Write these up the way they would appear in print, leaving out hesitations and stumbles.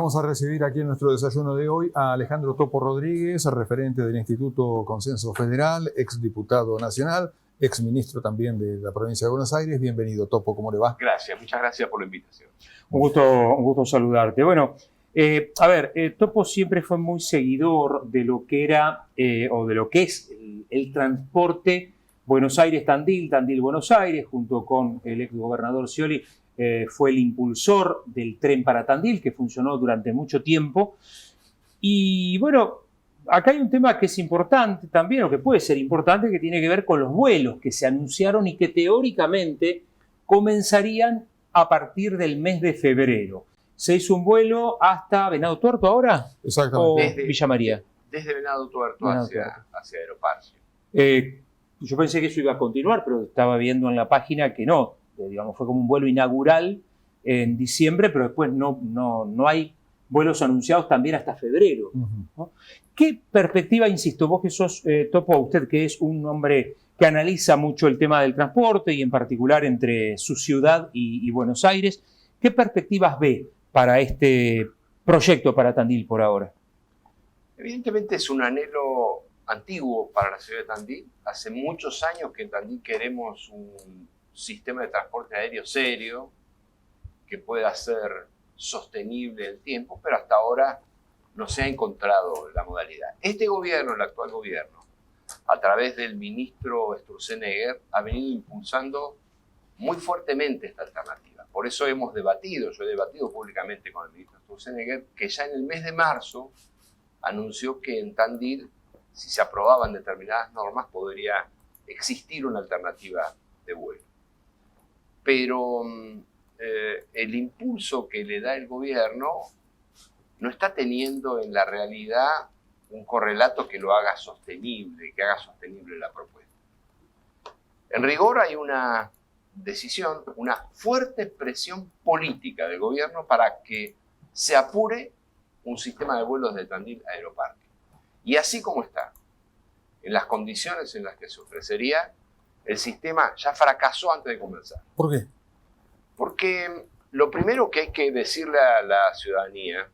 vamos a recibir aquí en nuestro desayuno de hoy a Alejandro Topo Rodríguez, referente del Instituto Consenso Federal, exdiputado nacional, exministro también de la provincia de Buenos Aires. Bienvenido, Topo, ¿cómo le va? Gracias, muchas gracias por la invitación. Un gusto saludarte. Bueno, Topo siempre fue muy seguidor de lo que era o de lo que es el transporte Buenos Aires-Tandil, Tandil-Buenos Aires, junto con el exgobernador Scioli. Fue el impulsor del tren para Tandil, que funcionó durante mucho tiempo. Y bueno, acá hay un tema que es importante también, o que puede ser importante, que tiene que ver con los vuelos que se anunciaron y que teóricamente comenzarían a partir del mes de febrero. ¿Se hizo un vuelo hasta Venado Tuerto ahora? Exactamente. ¿O Villa María? Desde Venado Tuerto hacia Aeroparque. Yo pensé que eso iba a continuar, pero estaba viendo en la página que no. Digamos, fue como un vuelo inaugural en diciembre, pero después no hay vuelos anunciados también hasta febrero, ¿no? ¿Qué perspectiva, insisto, vos que sos, Topo, usted que es un hombre que analiza mucho el tema del transporte y en particular entre su ciudad y Buenos Aires, qué perspectivas ve para este proyecto para Tandil por ahora? Evidentemente es un anhelo antiguo para la ciudad de Tandil. Hace muchos años que en Tandil queremos un sistema de transporte aéreo serio que pueda ser sostenible en el tiempo, pero hasta ahora no se ha encontrado la modalidad. Este gobierno, el actual gobierno, a través del ministro Sturzenegger, ha venido impulsando muy fuertemente esta alternativa. Por eso yo he debatido públicamente con el ministro Sturzenegger, que ya en el mes de marzo anunció que en Tandil, si se aprobaban determinadas normas, podría existir una alternativa de vuelo. Pero el impulso que le da el gobierno no está teniendo en la realidad un correlato que lo haga sostenible, que haga sostenible la propuesta. En rigor hay una decisión, una fuerte presión política del gobierno para que se apure un sistema de vuelos de Tandil a Aeroparque. Y así como está, en las condiciones en las que se ofrecería, el sistema ya fracasó antes de comenzar. ¿Por qué? Porque lo primero que hay que decirle a la ciudadanía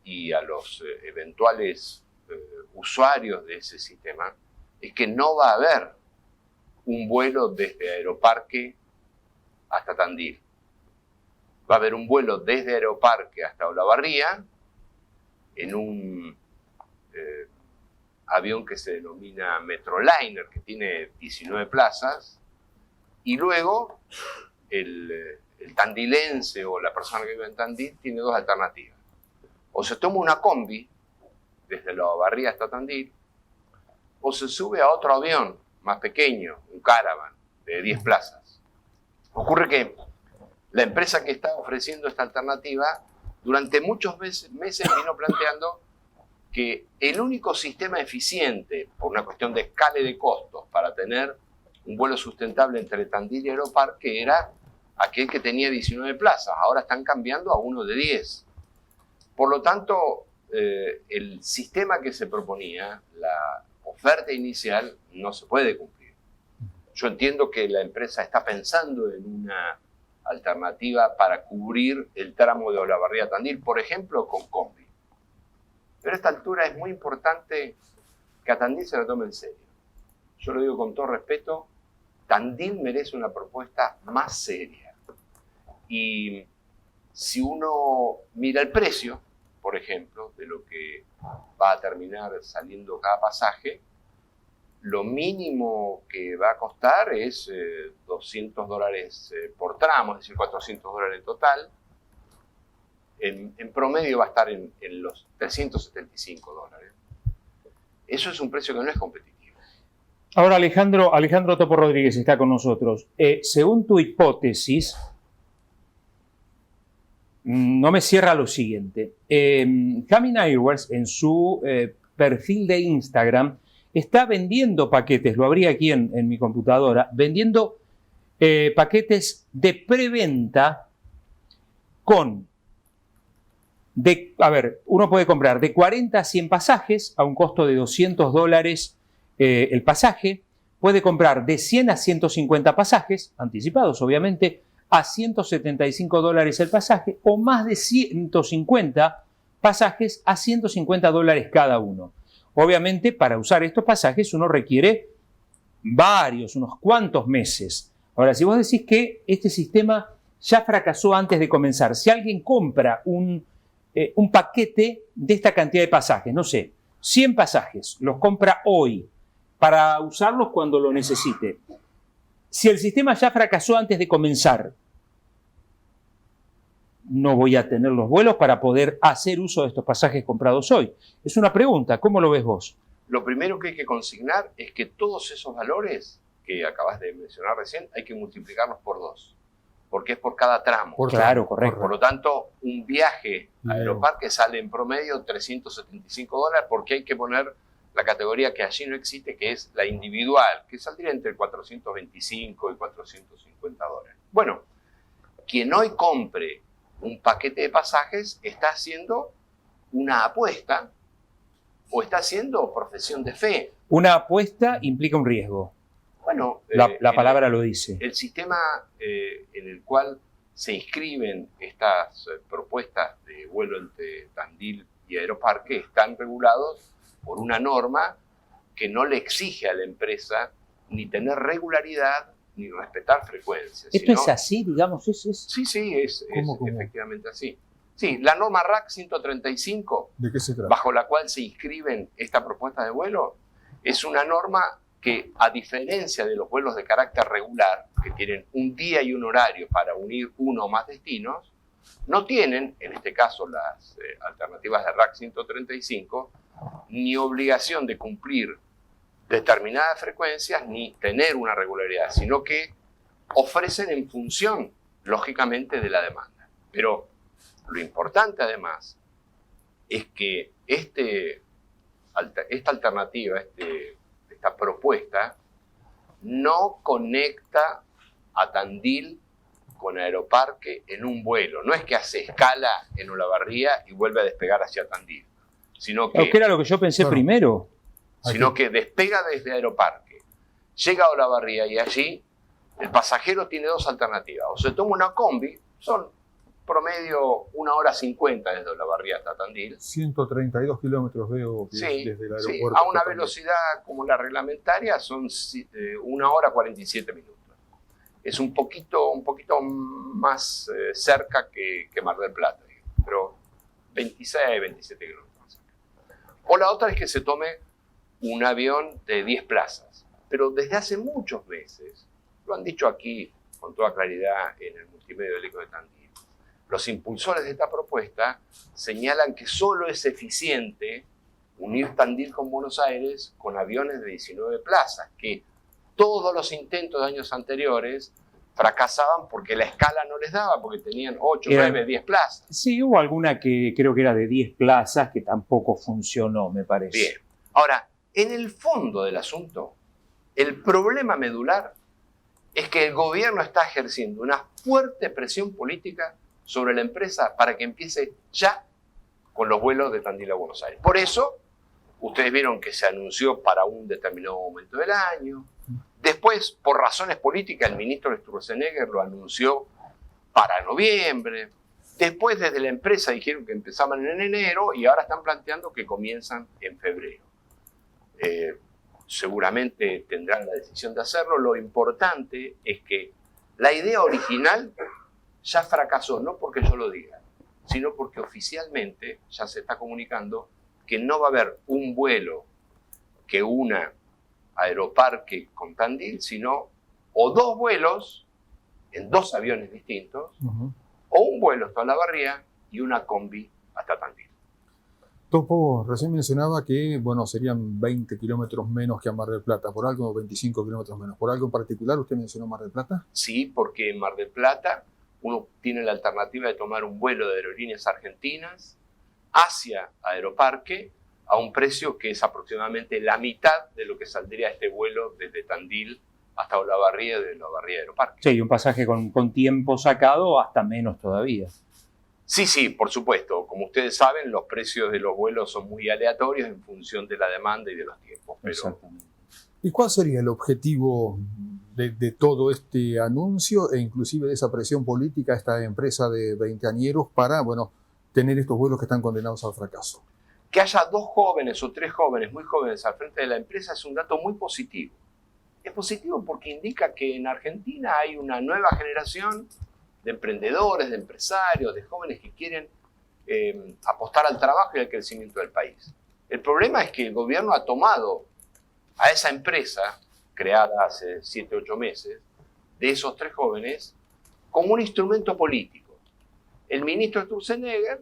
y a los eventuales usuarios de ese sistema es que no va a haber un vuelo desde Aeroparque hasta Tandil. Va a haber un vuelo desde Aeroparque hasta Olavarría en un avión que se denomina Metroliner, que tiene 19 plazas, y luego el tandilense o la persona que vive en Tandil tiene dos alternativas. O se toma una combi desde Olavarría hasta Tandil, o se sube a otro avión más pequeño, un Caravan de 10 plazas. Ocurre que la empresa que está ofreciendo esta alternativa durante muchos meses vino planteando que el único sistema eficiente, por una cuestión de escala y de costos, para tener un vuelo sustentable entre Tandil y Aeroparque era aquel que tenía 19 plazas. Ahora están cambiando a uno de 10. Por lo tanto, el sistema que se proponía, la oferta inicial, no se puede cumplir. Yo entiendo que la empresa está pensando en una alternativa para cubrir el tramo de Olavarría a Tandil, por ejemplo, con combi. Pero a esta altura es muy importante que a Tandil se lo tome en serio. Yo lo digo con todo respeto, Tandil merece una propuesta más seria. Y si uno mira el precio, por ejemplo, de lo que va a terminar saliendo cada pasaje, lo mínimo que va a costar es $200 por tramo, es decir, $400 en total. En promedio va a estar en los $375. Eso es un precio que no es competitivo. Ahora Alejandro Topo Rodríguez está con nosotros. Según tu hipótesis, no me cierra lo siguiente. Jamin Airways, en su perfil de Instagram, está vendiendo paquetes, lo abrí aquí en mi computadora, vendiendo paquetes de preventa con, uno puede comprar de 40 a 100 pasajes a un costo de $200 el pasaje, puede comprar de 100 a 150 pasajes, anticipados obviamente, a $175 el pasaje o más de 150 pasajes a $150 cada uno. Obviamente, para usar estos pasajes uno requiere unos cuantos meses. Ahora, si vos decís que este sistema ya fracasó antes de comenzar, si alguien compra un paquete de esta cantidad de pasajes, no sé, 100 pasajes, los compra hoy para usarlos cuando lo necesite. Si el sistema ya fracasó antes de comenzar, no voy a tener los vuelos para poder hacer uso de estos pasajes comprados hoy. Es una pregunta, ¿cómo lo ves vos? Lo primero que hay que consignar es que todos esos valores que acabas de mencionar recién hay que multiplicarlos por 2, porque es por cada tramo. Claro, correcto. Por lo tanto, un viaje a Aeroparque sale en promedio $375 porque hay que poner la categoría que allí no existe, que es la individual, que saldría entre $425 y $450. Bueno, quien hoy compre un paquete de pasajes está haciendo una apuesta o está haciendo profesión de fe. Una apuesta implica un riesgo. Bueno, la palabra lo dice. El sistema en el cual se inscriben estas propuestas de vuelo entre Tandil y Aeroparque están regulados por una norma que no le exige a la empresa ni tener regularidad ni respetar frecuencias. ¿Esto es así, digamos? Sí, es ¿Cómo? efectivamente así. Sí, la norma RAC 135, ¿De qué se trata? bajo la cual se inscriben esta propuesta de vuelo, es una norma que, a diferencia de los vuelos de carácter regular, que tienen un día y un horario para unir uno o más destinos, no tienen, en este caso las alternativas de RAC 135, ni obligación de cumplir determinadas frecuencias ni tener una regularidad, sino que ofrecen en función, lógicamente, de la demanda. Pero lo importante, además, es que esta alternativa, esta propuesta, no conecta a Tandil con Aeroparque en un vuelo. No es que hace escala en Olavarría y vuelve a despegar hacia Tandil, sino que era lo que yo pensé primero. Sino que despega desde Aeroparque, llega a Olavarría y allí el pasajero tiene 2 alternativas. O se toma una combi, son promedio 1 hora 50 desde Olavarría hasta Tandil. 132 kilómetros veo Sí, desde el aeropuerto. sí, a una velocidad como la reglamentaria son 1 hora 47 minutos. Es un poquito más cerca que Mar del Plata, pero 26, 27 kilómetros. O la otra es que se tome un avión de 10 plazas. Pero desde hace muchos meses, lo han dicho aquí con toda claridad en el multimedio del Eco de Tandil, los impulsores de esta propuesta señalan que solo es eficiente unir Tandil con Buenos Aires con aviones de 19 plazas, que todos los intentos de años anteriores fracasaban porque la escala no les daba, porque tenían 8, 9, 10 plazas. Sí, hubo alguna que creo que era de 10 plazas que tampoco funcionó, me parece. Bien. Ahora, en el fondo del asunto, el problema medular es que el gobierno está ejerciendo una fuerte presión política sobre la empresa para que empiece ya con los vuelos de Tandil a Buenos Aires. Por eso, ustedes vieron que se anunció para un determinado momento del año. Después, por razones políticas, el ministro Sturzenegger lo anunció para noviembre. Después, desde la empresa dijeron que empezaban en enero y ahora están planteando que comienzan en febrero. Seguramente tendrán la decisión de hacerlo. Lo importante es que la idea original ya fracasó, no porque yo lo diga, sino porque oficialmente ya se está comunicando que no va a haber un vuelo que una Aeroparque con Tandil, sino o 2 vuelos en 2 aviones distintos, o un vuelo hasta Olavarría y una combi hasta Tandil. Topo recién mencionaba que, bueno, serían 20 kilómetros menos que a Mar del Plata, por algo 25 kilómetros menos. ¿Por algo en particular usted mencionó Mar del Plata? Sí, porque en Mar del Plata uno tiene la alternativa de tomar un vuelo de Aerolíneas Argentinas hacia Aeroparque a un precio que es aproximadamente la mitad de lo que saldría este vuelo desde Tandil hasta Olavarría y de Olavarría a Aeroparque. Sí, un pasaje con tiempo sacado hasta menos todavía. Sí, por supuesto. Como ustedes saben, los precios de los vuelos son muy aleatorios en función de la demanda y de los tiempos. Pero Exactamente. ¿Y cuál sería el objetivo de todo este anuncio e inclusive de esa presión política a esta empresa de veinteañeros para, bueno, tener estos vuelos que están condenados al fracaso? Que haya 2 jóvenes o 3 jóvenes muy jóvenes al frente de la empresa es un dato muy positivo. Es positivo porque indica que en Argentina hay una nueva generación de emprendedores, de empresarios, de jóvenes que quieren apostar al trabajo y al crecimiento del país. El problema es que el gobierno ha tomado a esa empresa, creada hace 7 o 8 meses, de esos 3 jóvenes, como un instrumento político. El ministro Sturzenegger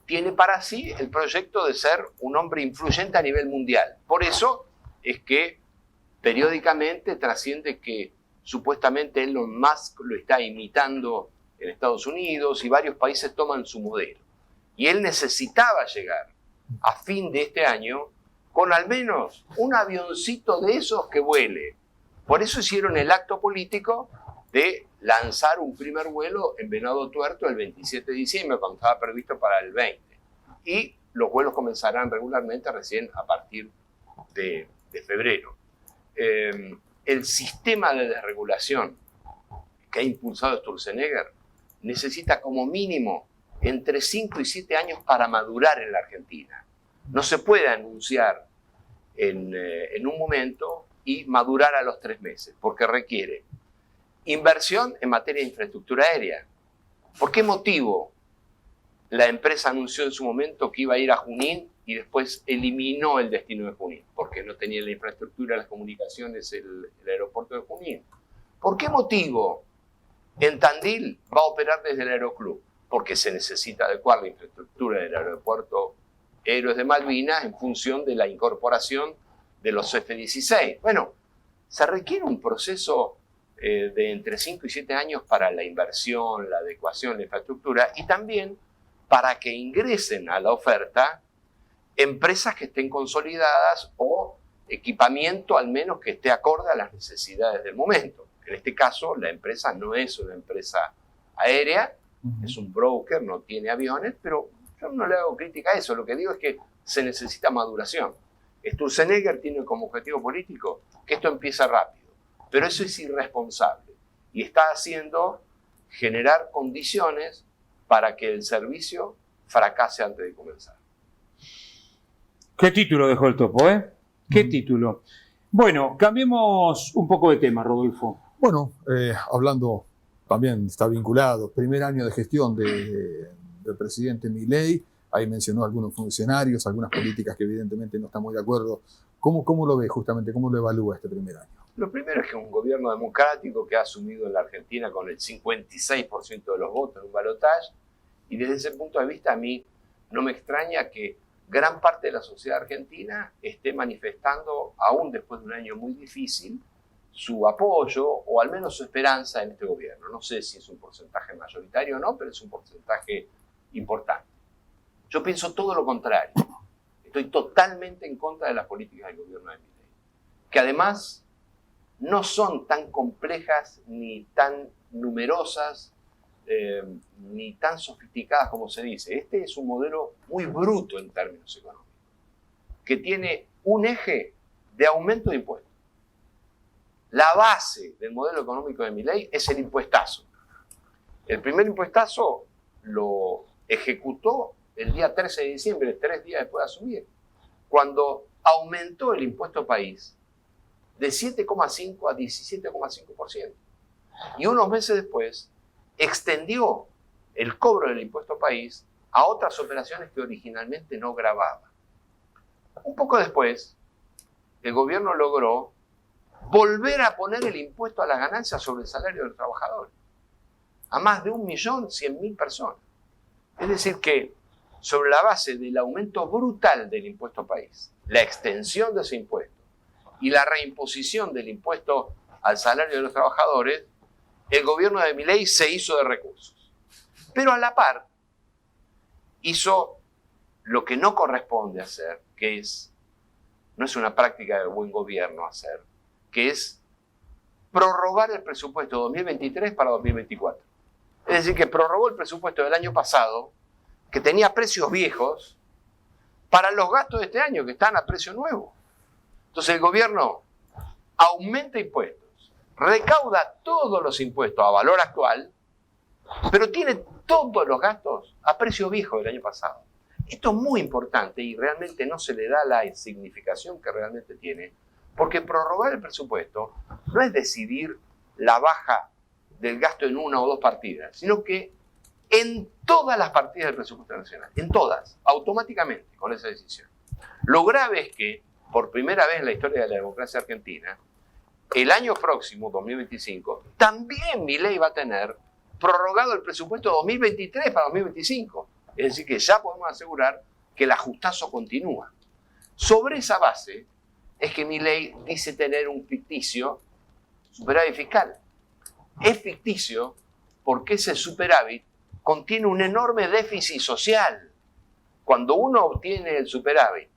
tiene para sí el proyecto de ser un hombre influyente a nivel mundial. Por eso es que periódicamente trasciende que supuestamente Elon Musk lo está imitando en Estados Unidos y varios países toman su modelo. Y él necesitaba llegar a fin de este año con al menos un avioncito de esos que vuele. Por eso hicieron el acto político de lanzar un primer vuelo en Venado Tuerto el 27 de diciembre, cuando estaba previsto para el 20. Y los vuelos comenzarán regularmente recién a partir de febrero. El sistema de desregulación que ha impulsado Sturzenegger necesita como mínimo entre 5 y 7 años para madurar en la Argentina. No se puede anunciar en un momento y madurar a los 3 meses, porque requiere inversión en materia de infraestructura aérea. ¿Por qué motivo la empresa anunció en su momento que iba a ir a Junín y después eliminó el destino de Junín? Porque no tenía la infraestructura, las comunicaciones, el aeropuerto de Junín. ¿Por qué motivo en Tandil va a operar desde el Aeroclub? Porque se necesita adecuar la infraestructura del aeropuerto Héroes de Malvinas en función de la incorporación de los F-16. Bueno, se requiere un proceso de entre 5 y 7 años para la inversión, la adecuación, la infraestructura y también para que ingresen a la oferta empresas que estén consolidadas o equipamiento al menos que esté acorde a las necesidades del momento. En este caso, la empresa no es una empresa aérea, es un broker, no tiene aviones, pero yo no le hago crítica a eso. Lo que digo es que se necesita maduración. Sturzenegger tiene como objetivo político que esto empiece rápido, pero eso es irresponsable y está haciendo generar condiciones para que el servicio fracase antes de comenzar. ¿Qué título dejó el topo, ¿Qué título? Bueno, cambiemos un poco de tema, Rodolfo. Bueno, hablando, también está vinculado, primer año de gestión del presidente Milei, ahí mencionó algunos funcionarios, algunas políticas que evidentemente no están muy de acuerdo. ¿Cómo lo ve justamente? ¿Cómo lo evalúa este primer año? Lo primero es que es un gobierno democrático que ha asumido en la Argentina con el 56% de los votos en un balotaje, y desde ese punto de vista a mí no me extraña que gran parte de la sociedad argentina esté manifestando, aún después de un año muy difícil, su apoyo o al menos su esperanza en este gobierno. No sé si es un porcentaje mayoritario o no, pero es un porcentaje importante. Yo pienso todo lo contrario. Estoy totalmente en contra de las políticas del gobierno de Milei, que además no son tan complejas ni tan numerosas ni tan sofisticadas como se dice. Este es un modelo muy bruto en términos económicos, que tiene un eje de aumento de impuestos. La base del modelo económico de Milei es el impuestazo. El primer impuestazo lo ejecutó el día 13 de diciembre, 3 días después de asumir, cuando aumentó el impuesto país de 7,5 a 17,5%. Y unos meses después extendió el cobro del impuesto país a otras operaciones que originalmente no gravaban. Un poco después, el gobierno logró volver a poner el impuesto a las ganancias sobre el salario de los trabajadores a más de 1.100.000 personas. Es decir que sobre la base del aumento brutal del impuesto país, la extensión de ese impuesto y la reimposición del impuesto al salario de los trabajadores, el gobierno de Milei se hizo de recursos. Pero a la par hizo lo que no corresponde hacer, que no es una práctica de buen gobierno hacer, que es prorrogar el presupuesto 2023 para 2024. Es decir, que prorrogó el presupuesto del año pasado, que tenía precios viejos, para los gastos de este año, que están a precio nuevo. Entonces el gobierno aumenta impuestos, recauda todos los impuestos a valor actual, pero tiene todos los gastos a precio viejo del año pasado. Esto es muy importante y realmente no se le da la significación que realmente tiene, porque prorrogar el presupuesto no es decidir la baja del gasto en una o dos partidas, sino que en todas las partidas del presupuesto nacional, en todas, automáticamente con esa decisión. Lo grave es que, por primera vez en la historia de la democracia argentina, el año próximo, 2025, también Milei va a tener prorrogado el presupuesto 2023 para 2025. Es decir, que ya podemos asegurar que el ajustazo continúa. Sobre esa base es que Milei dice tener un ficticio superávit fiscal. Es ficticio porque ese superávit contiene un enorme déficit social. Cuando uno obtiene el superávit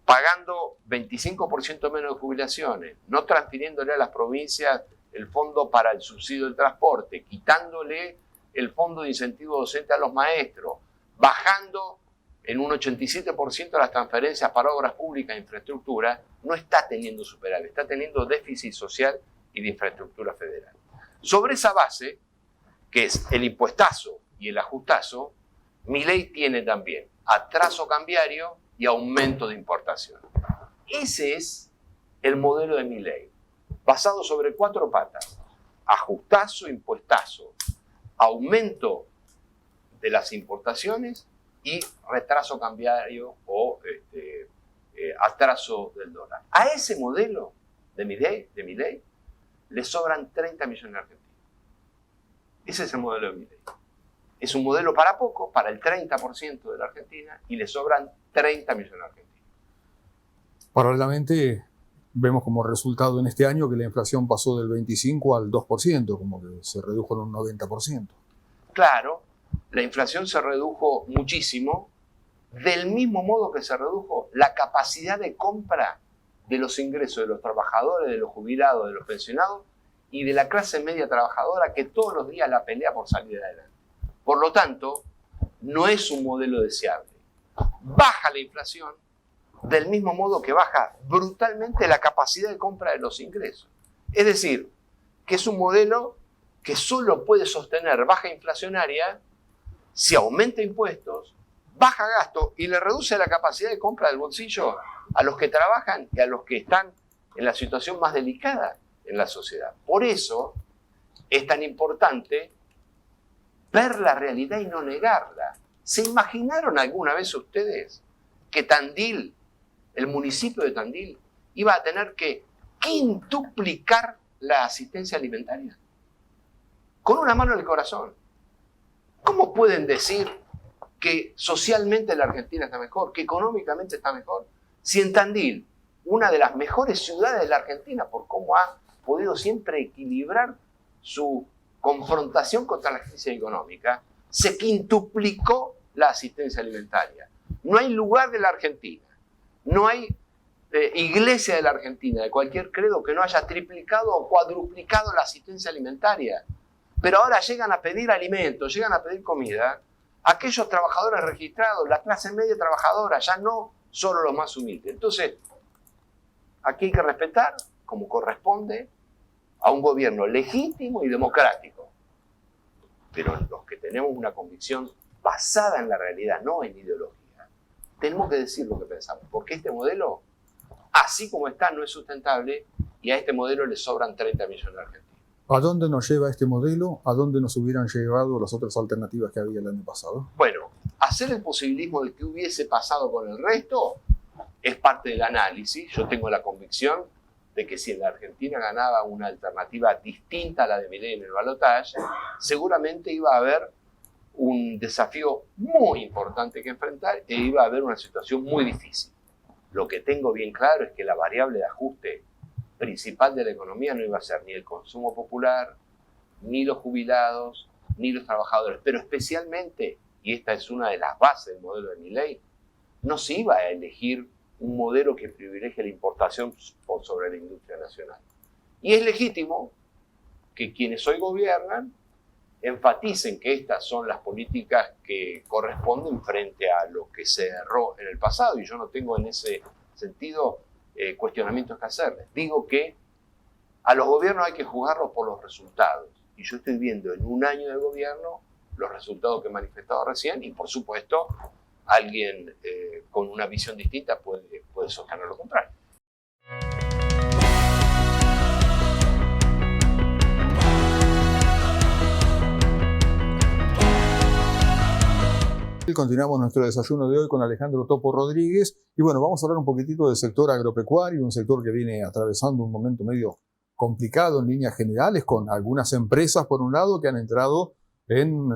pagando 25% menos de jubilaciones, no transfiriéndole a las provincias el fondo para el subsidio del transporte, quitándole el fondo de incentivo docente a los maestros, bajando en un 87% las transferencias para obras públicas e infraestructura, no está teniendo superávit, está teniendo déficit social y de infraestructura federal. Sobre esa base, que es el impuestazo y el ajustazo, Milei tiene también atraso cambiario y aumento de importación. Ese es el modelo de Milei, basado sobre 4 patas: ajustazo, impuestazo, aumento de las importaciones y retraso cambiario o atraso del dólar. A ese modelo de Milei le sobran 30 millones de argentinos. Ese es el modelo de Milei. Es un modelo para poco, para el 30% de la Argentina, y le sobran 30 millones de argentinos. Paralelamente, vemos como resultado en este año que la inflación pasó del 25 al 2%, como que se redujo en un 90%. Claro, la inflación se redujo muchísimo, del mismo modo que se redujo la capacidad de compra de los ingresos de los trabajadores, de los jubilados, de los pensionados y de la clase media trabajadora que todos los días la pelea por salir adelante. Por lo tanto, no es un modelo deseable. Baja la inflación del mismo modo que baja brutalmente la capacidad de compra de los ingresos. Es decir, que es un modelo que solo puede sostener baja inflacionaria si aumenta impuestos, baja gasto y le reduce la capacidad de compra del bolsillo a los que trabajan y a los que están en la situación más delicada en la sociedad. Por eso es tan importante ver la realidad y no negarla. ¿Se imaginaron alguna vez ustedes que Tandil, el municipio de Tandil, iba a tener que quintuplicar la asistencia alimentaria? Con una mano en el corazón. ¿Cómo pueden decir que socialmente la Argentina está mejor, que económicamente está mejor? Si en Tandil, una de las mejores ciudades de la Argentina, por cómo ha podido siempre equilibrar su confrontación contra la crisis económica, se quintuplicó la asistencia alimentaria. No hay lugar de la Argentina, no hay iglesia de la Argentina, de cualquier credo, que no haya triplicado o cuadruplicado la asistencia alimentaria. Pero ahora llegan a pedir alimentos, llegan a pedir comida, aquellos trabajadores registrados, la clase media trabajadora, ya no solo los más humildes. Entonces, aquí hay que respetar, como corresponde, a un gobierno legítimo y democrático. Pero los que tenemos una convicción basada en la realidad, no en ideología, tenemos que decir lo que pensamos, porque este modelo, así como está, no es sustentable y a este modelo le sobran 30 millones de argentinos. ¿A dónde nos lleva este modelo? ¿A dónde nos hubieran llevado las otras alternativas que había el año pasado? Bueno, hacer el posibilismo de que hubiese pasado con el resto es parte del análisis. Yo tengo la convicción de que si en la Argentina ganaba una alternativa distinta a la de Milei en el balotaje, seguramente iba a haber un desafío muy importante que enfrentar e iba a haber una situación muy difícil. Lo que tengo bien claro es que la variable de ajuste principal de la economía no iba a ser ni el consumo popular, ni los jubilados, ni los trabajadores, pero especialmente, y esta es una de las bases del modelo de Milei, no se iba a elegir un modelo que privilegie la importación por sobre la industria nacional. Y es legítimo que quienes hoy gobiernan enfaticen que estas son las políticas que corresponden frente a lo que se erró en el pasado, y yo no tengo en ese sentido cuestionamientos que hacerles. Digo que A los gobiernos hay que juzgarlos por los resultados. Y yo estoy viendo en un año de gobierno los resultados que he manifestado recién y, por supuesto, alguien con una visión distinta puede sostener lo contrario. Continuamos nuestro desayuno de hoy con Alejandro Topo Rodríguez y bueno, vamos a hablar un poquitito del sector agropecuario, un sector que viene atravesando un momento medio complicado en líneas generales, con algunas empresas por un lado que han entrado en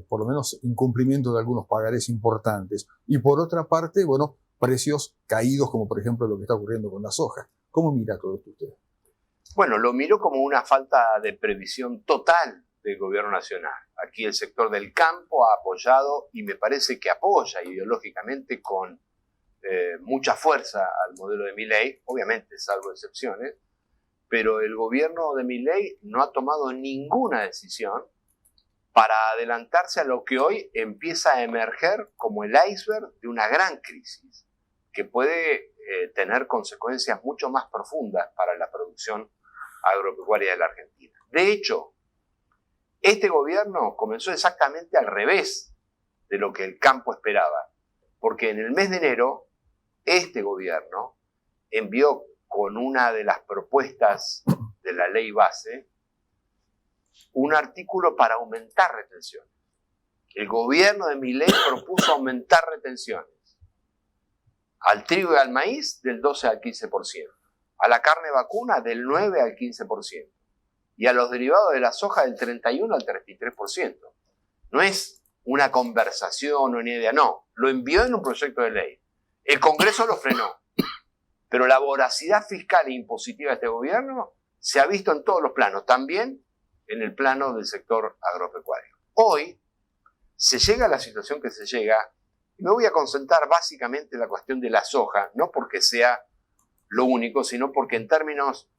por lo menos incumplimiento de algunos pagarés importantes y por otra parte, bueno, precios caídos como por ejemplo lo que está ocurriendo con la soja. ¿Cómo mira todo esto usted? Bueno, lo miro como una falta de previsión total del gobierno nacional. Aquí el sector del campo ha apoyado y me parece que apoya ideológicamente con mucha fuerza al modelo de Milei, obviamente salvo excepciones, pero el gobierno de Milei no ha tomado ninguna decisión para adelantarse a lo que hoy empieza a emerger como el iceberg de una gran crisis que puede tener consecuencias mucho más profundas para la producción agropecuaria de la Argentina. De hecho, este gobierno comenzó exactamente al revés de lo que el campo esperaba, porque en el mes de enero este gobierno envió con una de las propuestas de la ley base un artículo para aumentar retenciones. El gobierno de Milei propuso aumentar retenciones al trigo y al maíz del 12 al 15%, a la carne vacuna del 9 al 15%. Y a los derivados de la soja del 31 al 33%. No es una conversación o una idea, no. Lo envió en un proyecto de ley. El Congreso lo frenó. Pero la voracidad fiscal e impositiva de este gobierno se ha visto en todos los planos, también en el plano del sector agropecuario. Hoy se llega a la situación que se llega, y me voy a concentrar básicamente en la cuestión de la soja, no porque sea lo único, sino porque en términos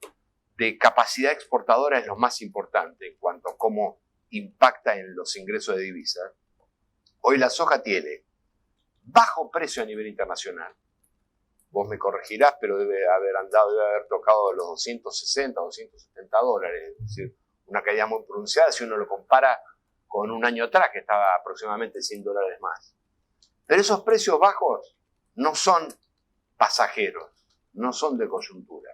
de capacidad exportadora es lo más importante en cuanto a cómo impacta en los ingresos de divisas. Hoy la soja tiene bajo precio a nivel internacional. Vos me corregirás, pero debe haber tocado los 260, 270 dólares, es decir, una caída muy pronunciada si uno lo compara con un año atrás que estaba aproximadamente 100 dólares más. Pero esos precios bajos no son pasajeros, no son de coyuntura.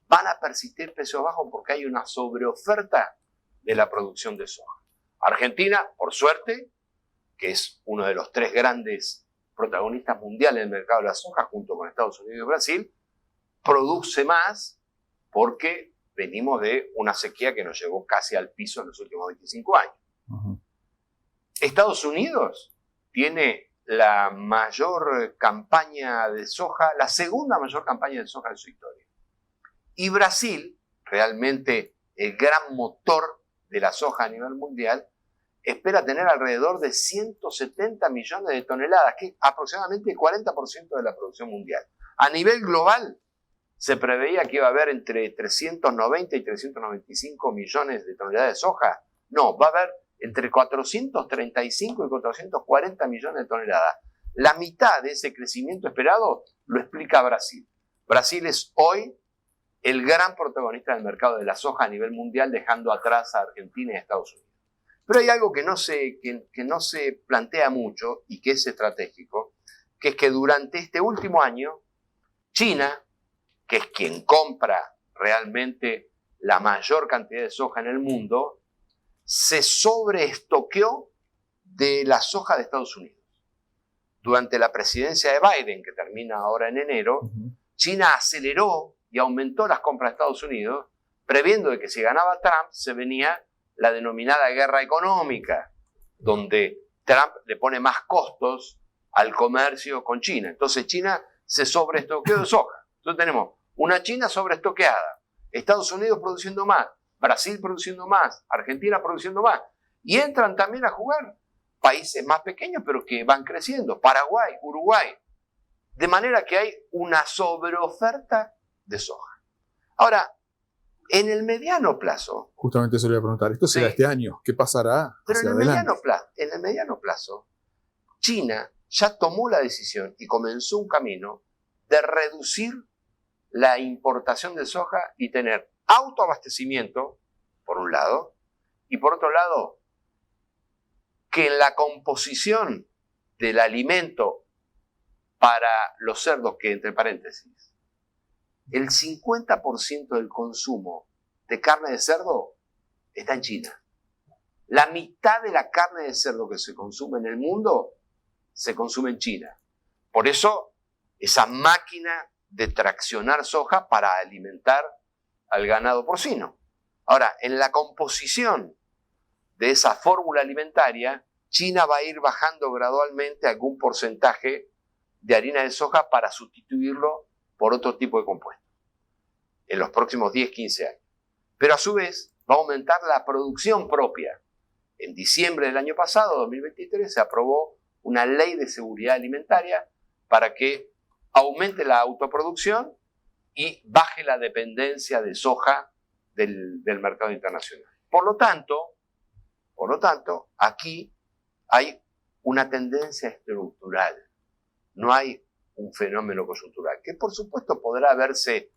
Van a persistir precios bajos porque hay una sobreoferta de la producción de soja. Argentina, por suerte, que es uno de los tres grandes protagonistas mundiales del mercado de la soja, junto con Estados Unidos y Brasil, produce más porque venimos de una sequía que nos llegó casi al piso en los últimos 25 años. Estados Unidos tiene la mayor campaña de soja, la segunda mayor campaña de soja de su historia. Y Brasil, realmente el gran motor de la soja a nivel mundial, espera tener alrededor de 170 millones de toneladas, que es aproximadamente el 40% de la producción mundial. A nivel global, se preveía que iba a haber entre 390 y 395 millones de toneladas de soja. No, va a haber entre 435 y 440 millones de toneladas. La mitad de ese crecimiento esperado lo explica Brasil. Brasil es hoy el gran protagonista del mercado de la soja a nivel mundial, dejando atrás a Argentina y a Estados Unidos. Pero hay algo que no se plantea mucho y que es estratégico, que es que durante este último año, China, que es quien compra realmente la mayor cantidad de soja en el mundo, se sobreestoqueó de la soja de Estados Unidos. Durante la presidencia de Biden, que termina ahora en enero, China aceleró y aumentó las compras de Estados Unidos, previendo de que si ganaba Trump se venía la denominada guerra económica, donde Trump le pone más costos al comercio con China. Entonces China se sobreestoqueó de soja. Entonces tenemos una China sobreestoqueada, Estados Unidos produciendo más, Brasil produciendo más, Argentina produciendo más. Y entran también a jugar países más pequeños, pero que van creciendo, Paraguay, Uruguay. De manera que hay una sobreoferta de soja. Ahora, en el mediano plazo... Justamente eso le voy a preguntar. Esto será este año. ¿Qué pasará pero hacia en el adelante? mediano plazo, China ya tomó la decisión y comenzó un camino de reducir la importación de soja y tener autoabastecimiento, por un lado, y por otro lado, que en la composición del alimento para los cerdos, que entre paréntesis, el 50% del consumo de carne de cerdo está en China. La mitad de la carne de cerdo que se consume en el mundo se consume en China. Por eso, esa máquina de traccionar soja para alimentar al ganado porcino. Ahora, en la composición de esa fórmula alimentaria, China va a ir bajando gradualmente algún porcentaje de harina de soja para sustituirlo por otro tipo de compuestos en los próximos 10, 15 años. Pero a su vez va a aumentar la producción propia. En diciembre del año pasado, 2023, se aprobó una ley de seguridad alimentaria para que aumente la autoproducción y baje la dependencia de soja del mercado internacional. Por lo tanto, aquí hay una tendencia estructural, no hay un fenómeno coyuntural, que por supuesto podrá verse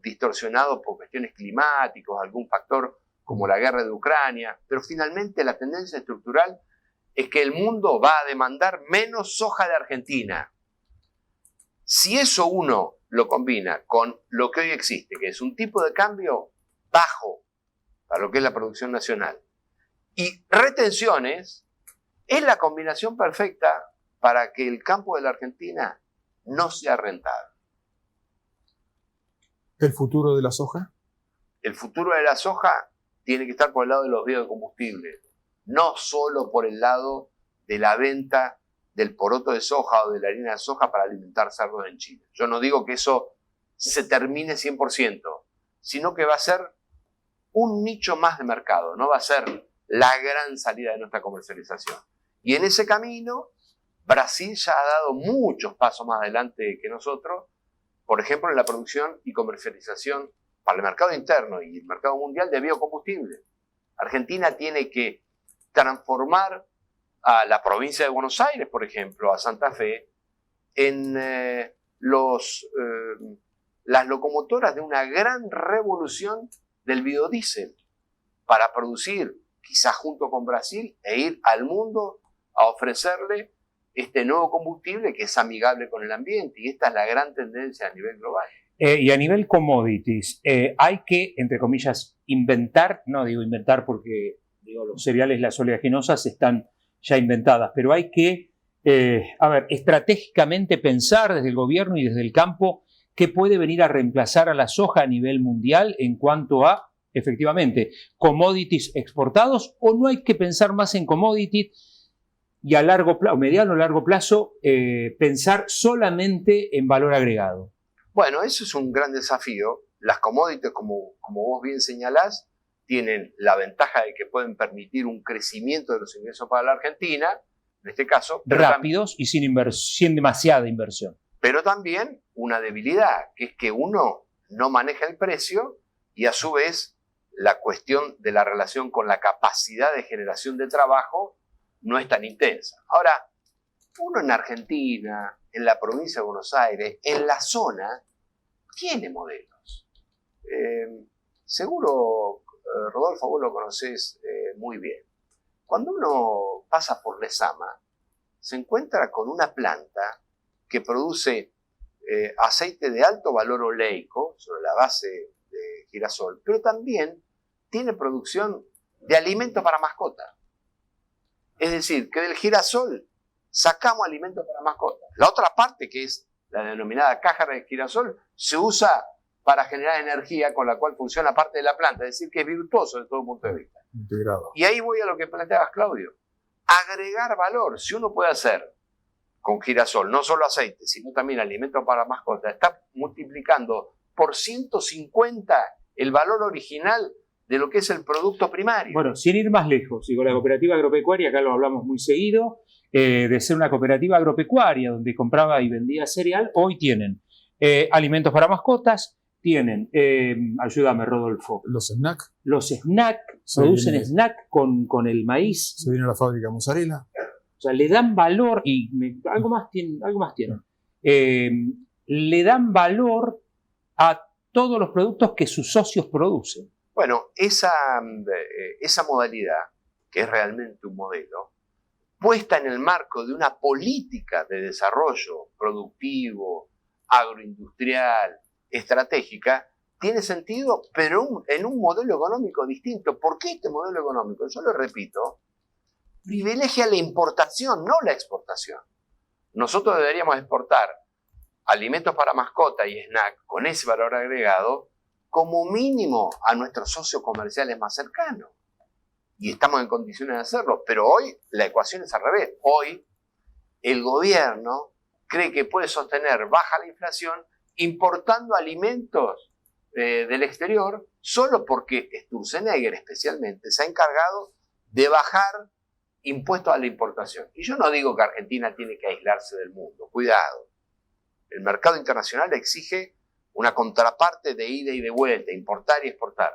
distorsionado por cuestiones climáticas, algún factor como la guerra de Ucrania, pero finalmente la tendencia estructural es que el mundo va a demandar menos soja de Argentina. Si eso uno lo combina con lo que hoy existe, que es un tipo de cambio bajo para lo que es la producción nacional, y retenciones, es la combinación perfecta para que el campo de la Argentina no sea rentable. ¿El futuro de la soja? El futuro de la soja tiene que estar por el lado de los biocombustibles, no solo por el lado de la venta del poroto de soja o de la harina de soja para alimentar cerdos en Chile. Yo no digo que eso se termine 100%, sino que va a ser un nicho más de mercado, no va a ser la gran salida de nuestra comercialización. Y en ese camino, Brasil ya ha dado muchos pasos más adelante que nosotros, por ejemplo, en la producción y comercialización para el mercado interno y el mercado mundial de biocombustible. Argentina tiene que transformar a la provincia de Buenos Aires, por ejemplo, a Santa Fe, en las locomotoras de una gran revolución del biodiesel para producir, quizás junto con Brasil, e ir al mundo a ofrecerle este nuevo combustible que es amigable con el ambiente. Y esta es la gran tendencia a nivel global. Y a nivel commodities, hay que, entre comillas, inventar, no digo inventar porque los cereales, las oleaginosas están ya inventadas, pero hay que, estratégicamente pensar desde el gobierno y desde el campo qué puede venir a reemplazar a la soja a nivel mundial en cuanto a, efectivamente, commodities exportados, o no hay que pensar más en commodities y a largo plazo, mediano o largo plazo, pensar solamente en valor agregado. Bueno, eso es un gran desafío. Las commodities, como vos bien señalás, tienen la ventaja de que pueden permitir un crecimiento de los ingresos para la Argentina, en este caso. Rápidos y sin demasiada inversión. Pero también una debilidad, que es que uno no maneja el precio y a su vez la cuestión de la relación con la capacidad de generación de trabajo no es tan intensa. Ahora, uno en Argentina, en la provincia de Buenos Aires, en la zona, tiene modelos. Seguro, Rodolfo, vos lo conocés muy bien. Cuando uno pasa por Lezama, se encuentra con una planta que produce aceite de alto valor oleico sobre la base de girasol, pero también tiene producción de alimento para mascota. Es decir, que del girasol sacamos alimento para mascota. La otra parte, que es la denominada cáscara de girasol, se usa para generar energía con la cual funciona parte de la planta, es decir, que es virtuoso desde todo punto de vista. Integrado. Y ahí voy a lo que planteabas, Claudio. Agregar valor. Si uno puede hacer con girasol no solo aceite, sino también alimento para mascota, está multiplicando por 150 el valor original de lo que es el producto primario. Bueno, sin ir más lejos, y con la cooperativa agropecuaria, acá lo hablamos muy seguido, de ser una cooperativa agropecuaria donde compraba y vendía cereal, hoy tienen alimentos para mascotas, tienen, ayúdame Rodolfo. Los snack. Los snack, producen snack con el maíz. Se viene a la fábrica de mozzarella. O sea, le dan valor, y algo más tienen. Le dan valor a todos los productos que sus socios producen. Bueno, esa modalidad, que es realmente un modelo, puesta en el marco de una política de desarrollo productivo, agroindustrial, estratégica, tiene sentido, pero en un modelo económico distinto. ¿Por qué este modelo económico? Yo lo repito, privilegia la importación, no la exportación. Nosotros deberíamos exportar alimentos para mascota y snack con ese valor agregado como mínimo a nuestros socios comerciales más cercanos. Y estamos en condiciones de hacerlo, pero hoy la ecuación es al revés. Hoy el gobierno cree que puede sostener baja la inflación importando alimentos del exterior solo porque Sturzenegger especialmente se ha encargado de bajar impuestos a la importación. Y yo no digo que Argentina tiene que aislarse del mundo, cuidado. El mercado internacional exige una contraparte de ida y de vuelta, importar y exportar.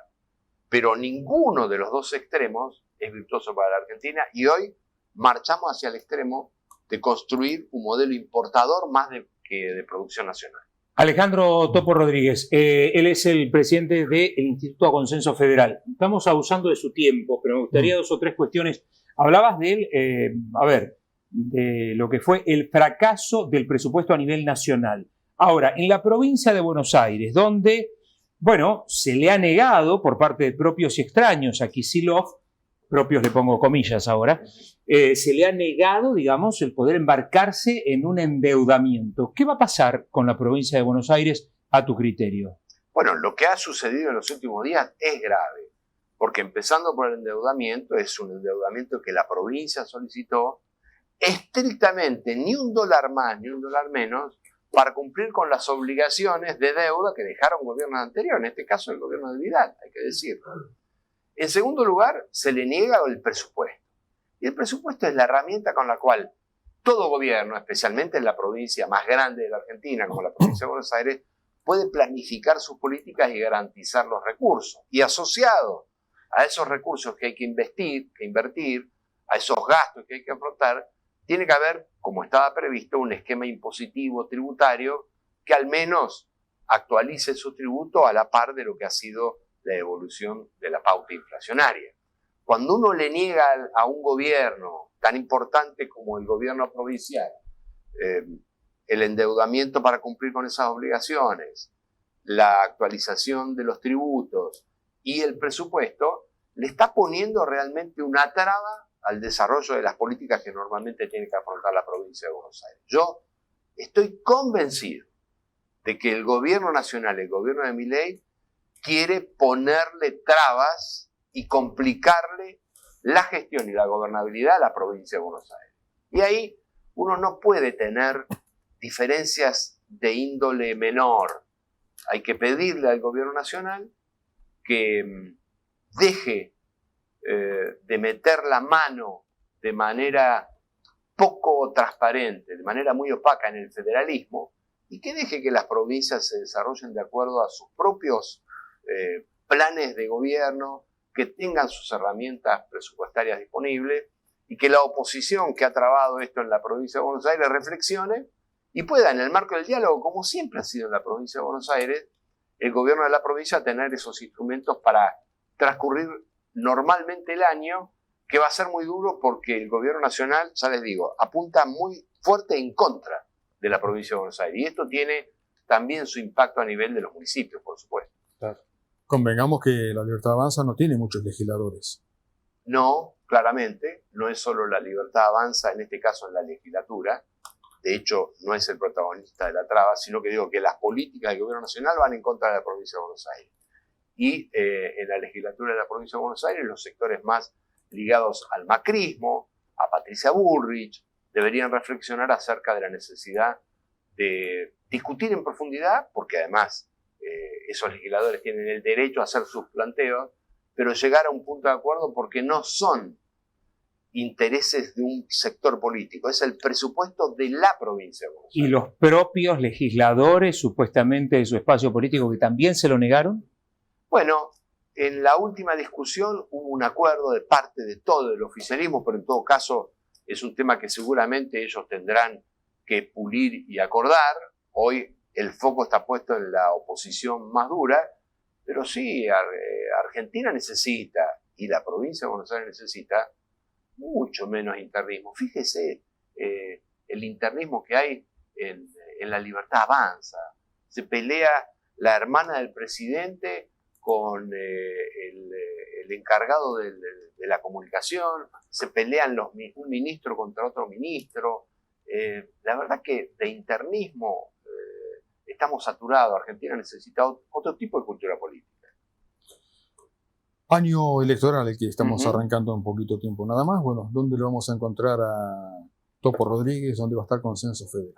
Pero ninguno de los dos extremos es virtuoso para la Argentina y hoy marchamos hacia el extremo de construir un modelo importador más que de producción nacional. Alejandro Topo Rodríguez, él es el presidente del Instituto a Consenso Federal. Estamos abusando de su tiempo, pero me gustaría 2 o 3 cuestiones. Hablabas de de lo que fue el fracaso del presupuesto a nivel nacional. Ahora, en la provincia de Buenos Aires, donde, bueno, se le ha negado por parte de propios y extraños a Kicillof, propios le pongo comillas ahora, se le ha negado, digamos, el poder embarcarse en un endeudamiento. ¿Qué va a pasar con la provincia de Buenos Aires a tu criterio? Bueno, lo que ha sucedido en los últimos días es grave, porque empezando por el endeudamiento, es un endeudamiento que la provincia solicitó estrictamente, ni $1 más ni $1 menos, para cumplir con las obligaciones de deuda que dejaron gobiernos anteriores, en este caso el gobierno de Vidal, hay que decirlo. En segundo lugar, se le niega el presupuesto. Y el presupuesto es la herramienta con la cual todo gobierno, especialmente en la provincia más grande de la Argentina, como la provincia de Buenos Aires, puede planificar sus políticas y garantizar los recursos. Y asociado a esos recursos que hay que invertir, a esos gastos que hay que afrontar, tiene que haber, como estaba previsto, un esquema impositivo tributario que al menos actualice su tributo a la par de lo que ha sido la evolución de la pauta inflacionaria. Cuando uno le niega a un gobierno tan importante como el gobierno provincial el endeudamiento para cumplir con esas obligaciones, la actualización de los tributos y el presupuesto, le está poniendo realmente una traba al desarrollo de las políticas que normalmente tiene que afrontar la provincia de Buenos Aires. Yo estoy convencido de que el gobierno nacional, el gobierno de Milei, quiere ponerle trabas y complicarle la gestión y la gobernabilidad a la provincia de Buenos Aires. Y ahí uno no puede tener diferencias de índole menor. Hay que pedirle al gobierno nacional que deje de meter la mano de manera poco transparente, de manera muy opaca en el federalismo, y que deje que las provincias se desarrollen de acuerdo a sus propios planes de gobierno, que tengan sus herramientas presupuestarias disponibles y que la oposición que ha trabado esto en la provincia de Buenos Aires reflexione y pueda, en el marco del diálogo, como siempre ha sido en la provincia de Buenos Aires, el gobierno de la provincia tener esos instrumentos para transcurrir normalmente el año, que va a ser muy duro porque el gobierno nacional, ya les digo, apunta muy fuerte en contra de la provincia de Buenos Aires. Y esto tiene también su impacto a nivel de los municipios, por supuesto. Claro. Convengamos que la Libertad Avanza no tiene muchos legisladores. No, claramente, no es solo la Libertad Avanza, en este caso en la legislatura. De hecho, no es el protagonista de la traba, sino que digo que las políticas del gobierno nacional van en contra de la provincia de Buenos Aires. Y en la legislatura de la provincia de Buenos Aires, los sectores más ligados al macrismo, a Patricia Bullrich, deberían reflexionar acerca de la necesidad de discutir en profundidad, porque además esos legisladores tienen el derecho a hacer sus planteos, pero llegar a un punto de acuerdo porque no son intereses de un sector político, es el presupuesto de la provincia de Buenos Aires. ¿Y los propios legisladores, supuestamente de su espacio político, que también se lo negaron? Bueno, en la última discusión hubo un acuerdo de parte de todo el oficialismo, pero en todo caso es un tema que seguramente ellos tendrán que pulir y acordar. Hoy el foco está puesto en la oposición más dura, pero sí, Argentina necesita, y la provincia de Buenos Aires necesita, mucho menos internismo. Fíjese, el internismo que hay en La Libertad Avanza. Se pelea la hermana del presidente con el encargado de la comunicación, se pelean un ministro contra otro ministro. La verdad que de internismo estamos saturados. Argentina necesita otro tipo de cultura política. Año electoral, el que estamos arrancando en poquito tiempo nada más. Bueno, ¿dónde lo vamos a encontrar a Topo Rodríguez? ¿Dónde va a estar Consenso Federal?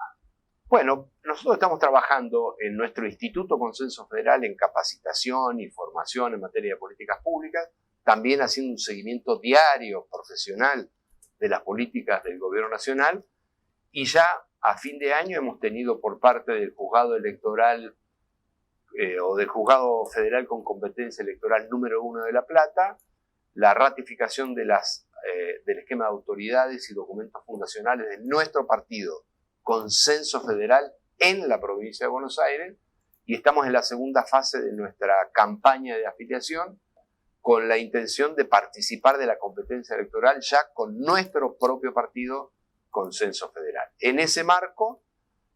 Bueno, nosotros estamos trabajando en nuestro Instituto Consenso Federal en capacitación y formación en materia de políticas públicas, también haciendo un seguimiento diario, profesional, de las políticas del Gobierno Nacional, y ya a fin de año hemos tenido por parte del Juzgado Electoral o del Juzgado Federal con competencia electoral número 1 de La Plata, la ratificación del esquema de autoridades y documentos fundacionales de nuestro partido, Consenso Federal, en la provincia de Buenos Aires, y estamos en la segunda fase de nuestra campaña de afiliación con la intención de participar de la competencia electoral ya con nuestro propio partido, Consenso Federal. En ese marco,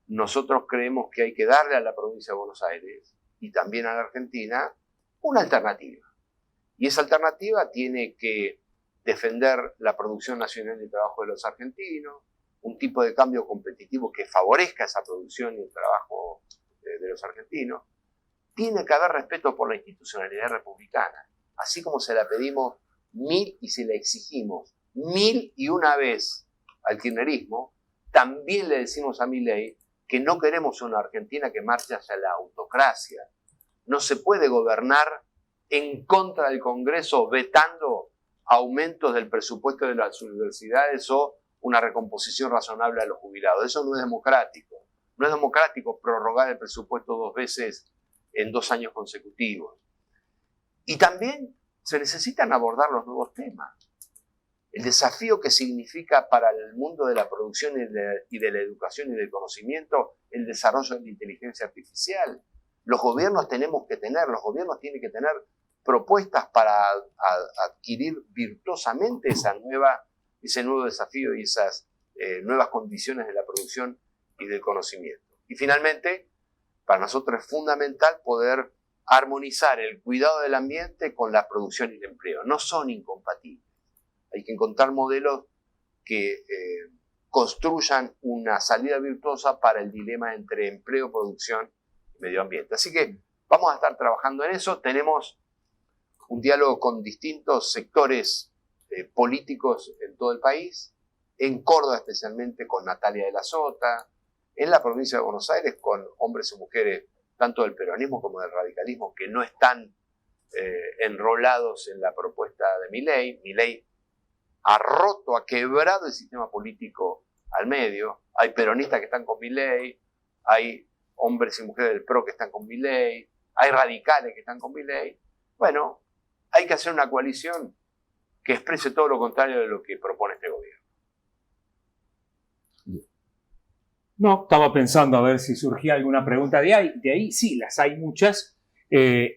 nosotros creemos que hay que darle a la provincia de Buenos Aires y también a la Argentina una alternativa. Y esa alternativa tiene que defender la producción nacional de trabajo de los argentinos, un tipo de cambio competitivo que favorezca esa producción y el trabajo de los argentinos. Tiene que haber respeto por la institucionalidad republicana, así como se la pedimos y se la exigimos 1001 vez al kirchnerismo. También le decimos a Milei que no queremos una Argentina que marche hacia la autocracia. No se puede gobernar en contra del Congreso vetando aumentos del presupuesto de las universidades o una recomposición razonable a los jubilados. Eso no es democrático. No es democrático prorrogar el presupuesto 2 veces en 2 años consecutivos. Y también se necesitan abordar los nuevos temas. El desafío que significa para el mundo de la producción y de la educación y del conocimiento el desarrollo de la inteligencia artificial. Los gobiernos tienen que tener propuestas para adquirir virtuosamente ese nuevo desafío y esas nuevas condiciones de la producción y del conocimiento. Y finalmente, para nosotros es fundamental poder armonizar el cuidado del ambiente con la producción y el empleo. No son incompatibles. Hay que encontrar modelos que construyan una salida virtuosa para el dilema entre empleo, producción y medio ambiente. Así que vamos a estar trabajando en eso. Tenemos un diálogo con distintos sectores políticos en todo el país, en Córdoba especialmente con Natalia de la Sota, en la provincia de Buenos Aires con hombres y mujeres tanto del peronismo como del radicalismo que no están enrolados en la propuesta de Milei. Milei ha quebrado el sistema político al medio. Hay peronistas que están con Milei, hay hombres y mujeres del PRO que están con Milei, hay radicales que están con Milei. Bueno, hay que hacer una coalición que exprese todo lo contrario de lo que propone este gobierno. No, estaba pensando a ver si surgía alguna pregunta de ahí. Sí, las hay muchas.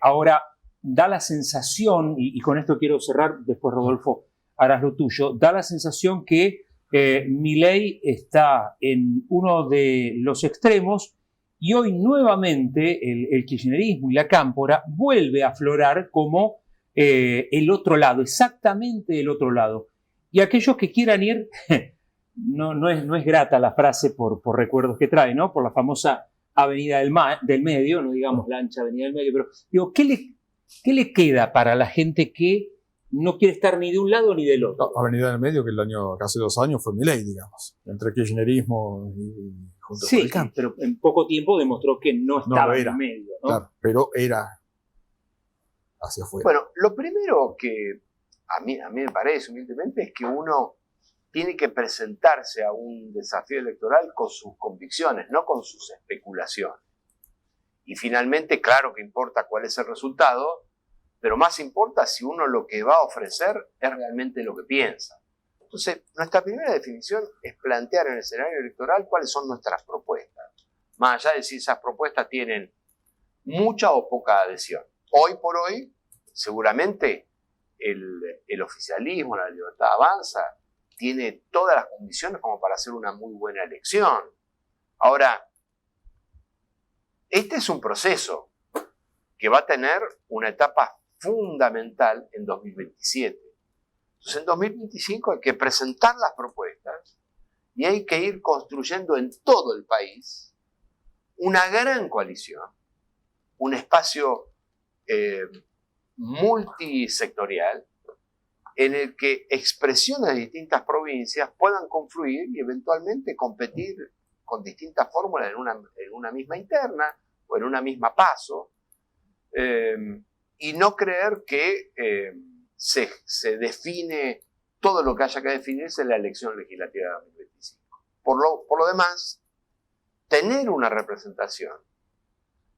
Ahora, da la sensación, y con esto quiero cerrar, después Rodolfo harás lo tuyo, da la sensación que Milei está en uno de los extremos y hoy nuevamente el kirchnerismo y la cámpora vuelve a aflorar como el otro lado, exactamente el otro lado. Y aquellos que quieran ir, no es grata la frase por recuerdos que trae, ¿no? Por la famosa avenida del medio, no digamos la ancha avenida del medio, pero digo, ¿qué le queda para la gente que no quiere estar ni de un lado ni del otro? No, avenida del medio, que hace 2 años fue Milei, digamos, entre kirchnerismo y Juntos por el Cambio. Pero en poco tiempo demostró que no estaba en el medio, ¿no? Claro, pero era hacia afuera. Bueno, lo primero que a mí me parece, humildemente, es que uno tiene que presentarse a un desafío electoral con sus convicciones, no con sus especulaciones. Y finalmente, claro que importa cuál es el resultado, pero más importa si uno lo que va a ofrecer es realmente lo que piensa. Entonces, nuestra primera definición es plantear en el escenario electoral cuáles son nuestras propuestas. más allá de si esas propuestas tienen mucha o poca adhesión. Hoy por hoy, seguramente el oficialismo, la Libertad Avanza, tiene todas las condiciones como para hacer una muy buena elección. Ahora, este es un proceso que va a tener una etapa fundamental en 2027. Entonces, en 2025 hay que presentar las propuestas y hay que ir construyendo en todo el país una gran coalición, un espacio multisectorial en el que expresiones de distintas provincias puedan confluir y eventualmente competir con distintas fórmulas en una misma interna o en una misma paso, y no creer que se define todo lo que haya que definirse en la elección legislativa de 2025. Por lo demás, tener una representación,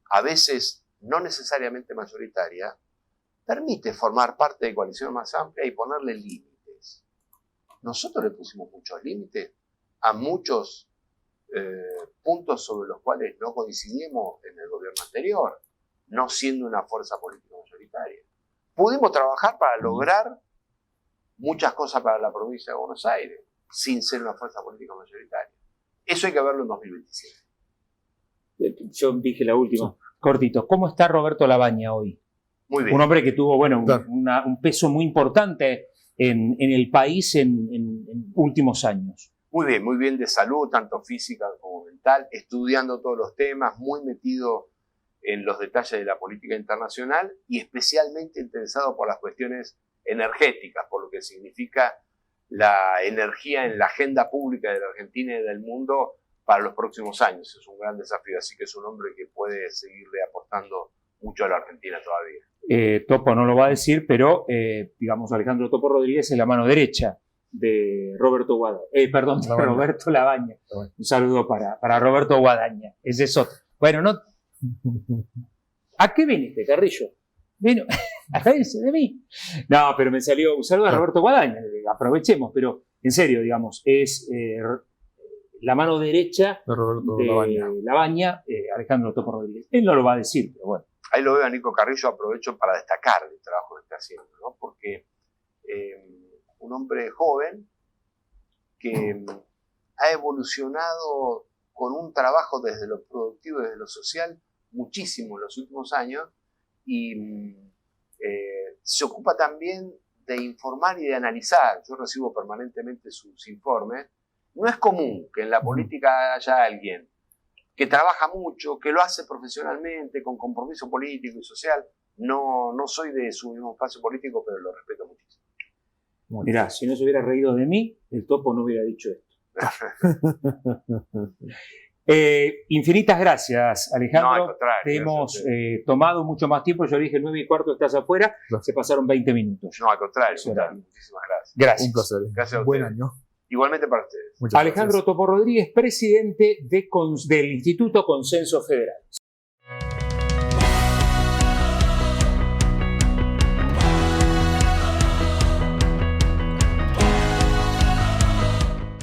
a veces no necesariamente mayoritaria, permite formar parte de coalición más amplia y ponerle límites. Nosotros le pusimos muchos límites a muchos puntos sobre los cuales no coincidimos en el gobierno anterior, no siendo una fuerza política mayoritaria. Pudimos trabajar para lograr muchas cosas para la provincia de Buenos Aires, sin ser una fuerza política mayoritaria. Eso hay que verlo en 2027. Yo dije la última, cortito. ¿Cómo está Roberto Labaña hoy? Muy bien. Un hombre que tuvo, bueno, Claro. un peso muy importante en el país en últimos años. Muy bien de salud, tanto física como mental, estudiando todos los temas, muy metido en los detalles de la política internacional y especialmente interesado por las cuestiones energéticas, por lo que significa la energía en la agenda pública de la Argentina y del mundo para los próximos años. Es un gran desafío, así que es un hombre que puede seguirle aportando mucho a la Argentina todavía. Topo no lo va a decir, pero digamos, Alejandro Topo Rodríguez es la mano derecha de Roberto Roberto Labaña. Un saludo para Roberto Guadaña. Ese es otro. Bueno, no. ¿A qué viniste, Carrillo? Vino a reírse de mí. No, pero me salió un saludo a Roberto Guadaña. Aprovechemos, pero en serio, digamos, es la mano derecha De Roberto de Labaña, Alejandro Topo Rodríguez. Él no lo va a decir, pero bueno. Ahí lo veo a Nico Carrillo, aprovecho para destacar el trabajo que está haciendo, ¿no? Porque un hombre joven que ha evolucionado con un trabajo desde lo productivo y desde lo social muchísimo en los últimos años y se ocupa también de informar y de analizar. Yo recibo permanentemente sus informes. No es común que en la política haya alguien que trabaja mucho, que lo hace profesionalmente, con compromiso político y social. No soy de su mismo espacio político, pero lo respeto muchísimo. Mirá, si no se hubiera reído de mí, el Topo no hubiera dicho esto. Infinitas gracias, Alejandro. No, al contrario, te hemos tomado mucho más tiempo. Yo dije 9:15, estás afuera. Se pasaron 20 minutos. No, al contrario. Eso Muchísimas gracias. Gracias. Un placer. Gracias a Buen ustedes. año. Igualmente para ustedes. Muchas Alejandro gracias. Topo Rodríguez, presidente del Instituto Consenso Federal.